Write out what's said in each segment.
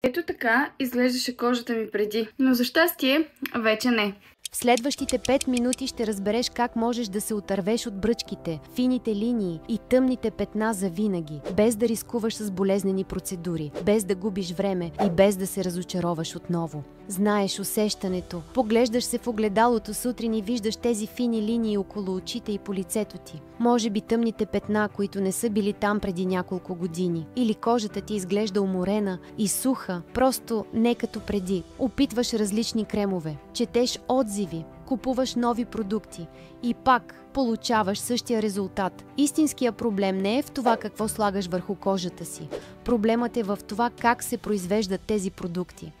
Ето така изглеждаше кожата ми преди, но за щастие вече не. В следващите 5 минути ще разбереш как можеш да се отървеш от бръчките, фините линии и тъмните петна завинаги, без да рискуваш с болезнени процедури, без да губиш време и без да се разочароваш отново. Знаеш усещането. Поглеждаш се в огледалото сутрин и виждаш тези фини линии около очите и по лицето ти. Може би тъмните петна, които не са били там преди няколко години. Или кожата ти изглежда уморена и суха, просто не като преди. Опитваш различни кремове, четеш отзиви, купуваш нови продукти и пак получаваш същия резултат. Истинският проблем не е в това какво слагаш върху кожата си. Проблемът е в това как се произвеждат тези продукти.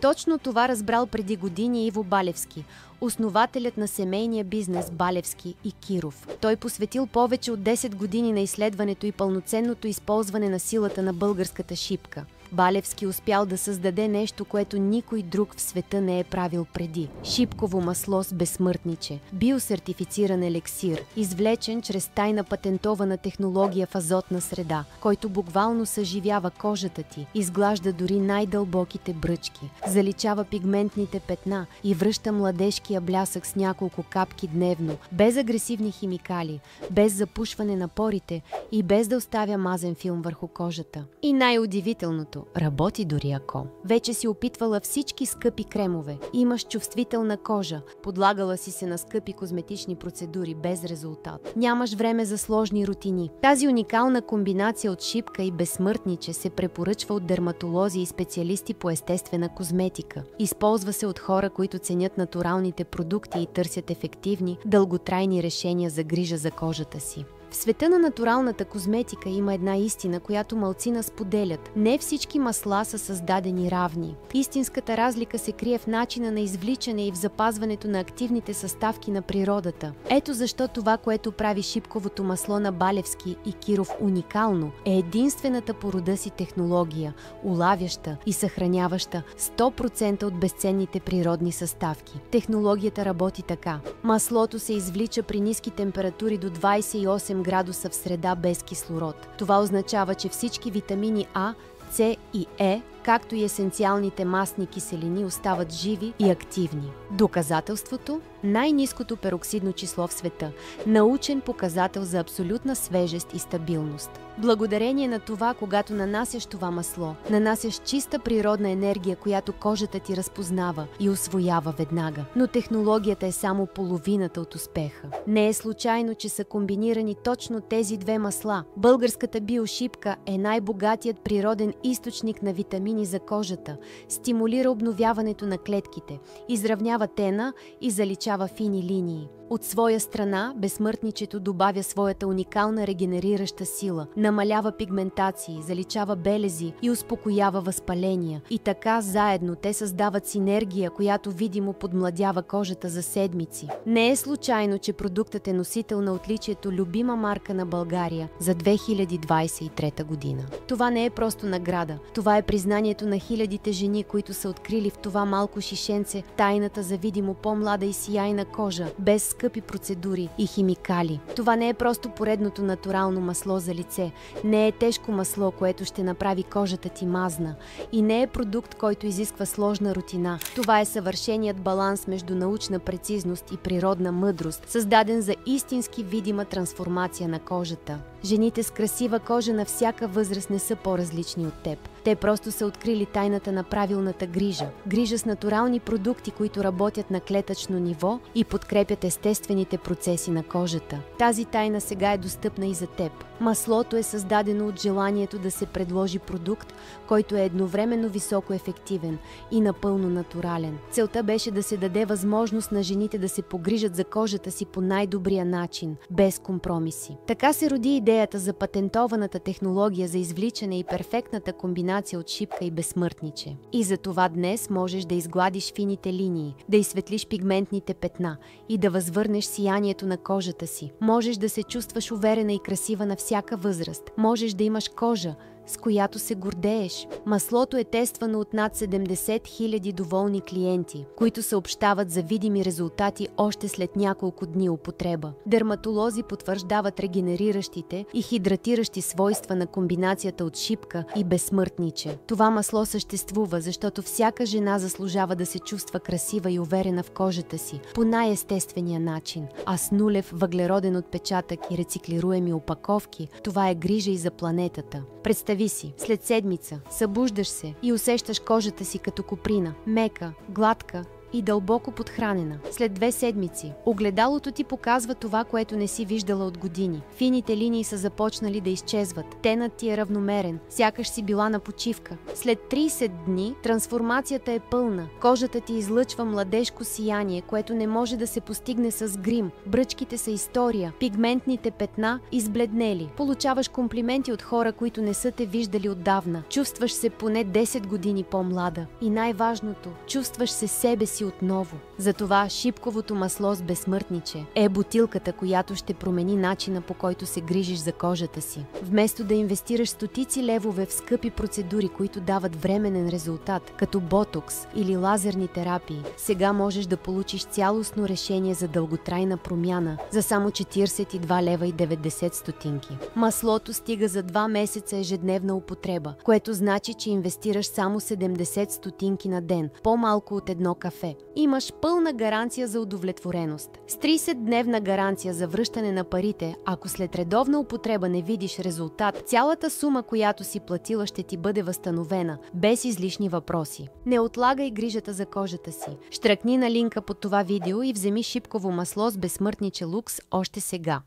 Точно това разбрал преди години Иво Балевски, основателят на семейния бизнес Балевски и Киров. Той посветил повече от 10 години на изследването и пълноценното използване на силата на българската шипка. Балевски успял да създаде нещо, което никой друг в света не е правил преди. Шипково масло с безсмъртниче, биосертифициран елексир, извлечен чрез тайна патентована технология в азотна среда, който буквално съживява кожата ти, изглажда дори най-дълбоките бръчки, заличава пигментните петна и връща младежкия блясък с няколко капки дневно, без агресивни химикали, без запушване на порите и без да оставя мазен филм върху кожата. И най-удивителното, работи дори ако вече си опитвала всички скъпи кремове, имаш чувствителна кожа, подлагала си се на скъпи козметични процедури без резултат. Нямаш време за сложни рутини. Тази уникална комбинация от шипка и безсмъртниче се препоръчва от дерматолози и специалисти по естествена козметика. Използва се от хора, които ценят натуралните продукти и търсят ефективни, дълготрайни решения за грижа за кожата си. В света на натуралната козметика има една истина, която малцина споделят. Не всички масла са създадени равни. Истинската разлика се крие в начина на извличане и в запазването на активните съставки на природата. Ето защо това, което прави шипковото масло на Балевски и Киров уникално, е единствената по рода си технология, улавяща и съхраняваща 100% от безценните природни съставки. Технологията работи така. Маслото се извлича при ниски температури до 28 градуса в среда без кислород. Това означава, че всички витамини А, С и Е, както и есенциалните масни киселини, остават живи и активни. Доказателството – най-ниското пероксидно число в света, научен показател за абсолютна свежест и стабилност. Благодарение на това, когато нанасяш това масло, нанасяш чиста природна енергия, която кожата ти разпознава и усвоява веднага. Но технологията е само половината от успеха. Не е случайно, че са комбинирани точно тези две масла. Българската биошипка е най-богатият природен източник на витамини за кожата, стимулира обновяването на клетките, изравнява тена и заличава фини линии. От своя страна, безсмъртничето добавя своята уникална регенерираща сила, намалява пигментации, заличава белези и успокоява възпаления. И така заедно те създават синергия, която видимо подмладява кожата за седмици. Не е случайно, че продуктът е носител на отличието любима марка на България за 2023 година. Това не е просто награда. Това е признанието на хилядите жени, които са открили в това малко шишенце тайната за видимо по-млада и сияйна кожа, без скъпи процедури и химикали. Това не е просто поредното натурално масло за лице. Не е тежко масло, което ще направи кожата ти мазна. И не е продукт, който изисква сложна рутина. Това е съвършеният баланс между научна прецизност и природна мъдрост, създаден за истински видима трансформация на кожата. Жените с красива кожа на всяка възраст не са по-различни от теб. Те просто са открили тайната на правилната грижа. Грижа с натурални продукти, които работят на клетъчно ниво и подкрепят естествените процеси на кожата. Тази тайна сега е достъпна и за теб. Маслото е създадено от желанието да се предложи продукт, който е едновременно високо ефективен и напълно натурален. Целта беше да се даде възможност на жените да се погрижат за кожата си по най-добрия начин, без компромиси. Така се роди идеята за патентованата технология за извличане и перфектната комбинация от шипка и безсмъртниче. И за това днес можеш да изгладиш фините линии, да изсветлиш пигментните петна и да възвърнеш сиянието на кожата си. Можеш да се чувстваш уверена и красива на всяка възраст. Можеш да имаш кожа с която се гордееш. Маслото е тествано от над 70 000 доволни клиенти, които съобщават за видими резултати още след няколко дни употреба. Дерматолози потвърждават регенериращите и хидратиращи свойства на комбинацията от шипка и безсмъртниче. Това масло съществува, защото всяка жена заслужава да се чувства красива и уверена в кожата си по най-естествения начин, а с нулев въглероден отпечатък и рециклируеми опаковки, това е грижа и за планетата. Представи си, след седмица събуждаш се и усещаш кожата си като коприна, мека, гладка и дълбоко подхранена. След 2 седмици огледалото ти показва това, което не си виждала от години. Фините линии са започнали да изчезват. Тенът ти е равномерен, сякаш си била на почивка. След 30 дни трансформацията е пълна. Кожата ти излъчва младежко сияние, което не може да се постигне с грим. Бръчките са история, пигментните петна избледнели. Получаваш комплименти от хора, които не са те виждали отдавна. Чувстваш се поне 10 години по-млада. И най-важното, чувстваш се себе си отново. Затова шипковото масло с безсмъртниче е бутилката, която ще промени начина, по който се грижиш за кожата си. Вместо да инвестираш стотици левове в скъпи процедури, които дават временен резултат, като ботокс или лазерни терапии, сега можеш да получиш цялостно решение за дълготрайна промяна за само 42 лева и 90 стотинки. Маслото стига за 2 месеца ежедневна употреба, което значи, че инвестираш само 70 стотинки на ден, по-малко от едно кафе. Имаш пълна гаранция за удовлетвореност. С 30-дневна гаранция за връщане на парите, ако след редовна употреба не видиш резултат, цялата сума, която си платила, ще ти бъде възстановена, без излишни въпроси. Не отлагай грижата за кожата си. Щръкни на линка под това видео и вземи шипково масло с безсмъртниче Лукс още сега.